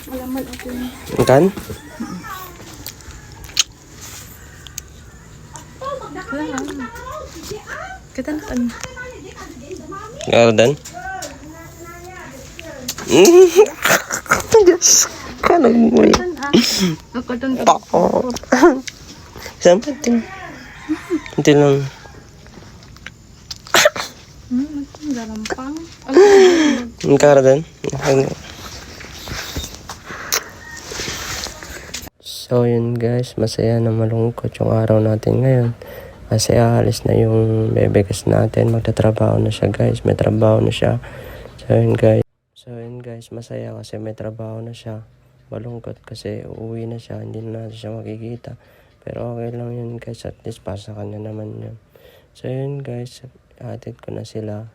Wala man ako. Kan? Wala. Kita na kan. Garden? Diyos ka nagmuli. Ako dun. Pakot. Sampai din. Hindi lang. Garampang. Ang garden? So yun guys, masaya na malungkot yung araw natin ngayon. Kasi aalis na yung bebekas natin. Magtatrabaho na siya guys. May trabaho na siya. So yun guys, masaya kasi may trabaho na siya. Malungkot kasi uuwi na siya. Hindi na natin siya makikita. Pero okay lang yun guys. At least para sa kanya naman yun. So yun guys, hatid ko na sila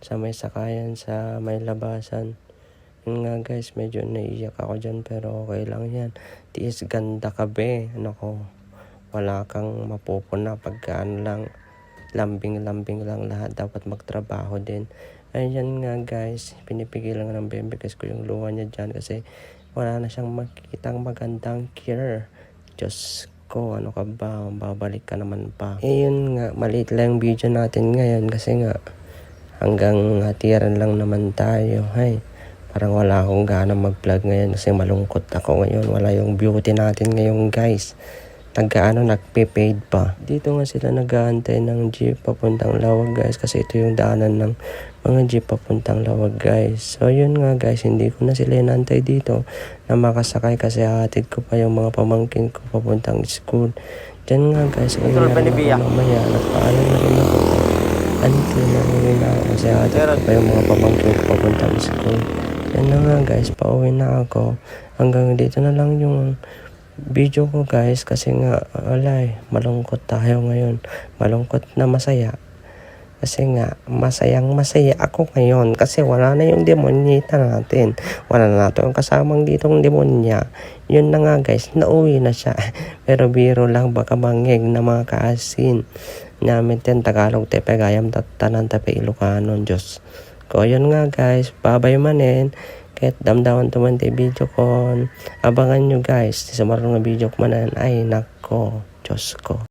sa may sakayan, sa may labasan. Yun nga guys, medyo naiiyak ako dyan pero okay lang yan. Tiis ganda ka be. Nako, wala kang mapupuna pagka lang, lambing-lambing lang lahat. Dapat magtrabaho din. Ayan nga guys, pinipigil lang ng bebekas ko yung luha niya dyan kasi wala na siyang makikitang magandang care. Diyos ko, ano ka ba? Babalik ka naman pa. Yun nga, maliit lang yung video natin ngayon kasi nga hanggang hatiran lang naman tayo. Hay, parang wala akong gana mag-vlog ngayon kasi malungkot ako ngayon. Wala yung beauty natin ngayon guys. Nagpe-paid pa. Dito nga sila nag-aantay ng jeep papuntang Lawag guys. Kasi ito yung daanan ng mga jeep papuntang Lawag guys. So yun nga guys, hindi ko na sila inantay dito na makasakay kasi hatid ko pa yung mga pamangkin ko papuntang school. Diyan nga guys, kung mamaya nagpaalam na rin ako. Until na rin ako kasi hatid ko pa yung mga pamangkin ko papuntang school. Yan na nga guys, pauwi na ako. Hanggang dito na lang yung video ko guys kasi nga walay, malungkot tayo ngayon. Malungkot na masaya. Kasi nga masayang masaya ako ngayon kasi wala na yung demonyita natin. Wala na natin yung kasamang ditong demonya. Yun na nga guys, nauwi na siya. Pero biro lang baka mangeg na mga kaasin. Namin ten Tagalog tepe gayam tanan tepe Ilocano Diyos. Ko yun nga guys, babay manin. Kahit damdaman tuman tayo video ko. Abangan nyo guys. Sa marunong na video ko manan. Ay nako, Diyos ko.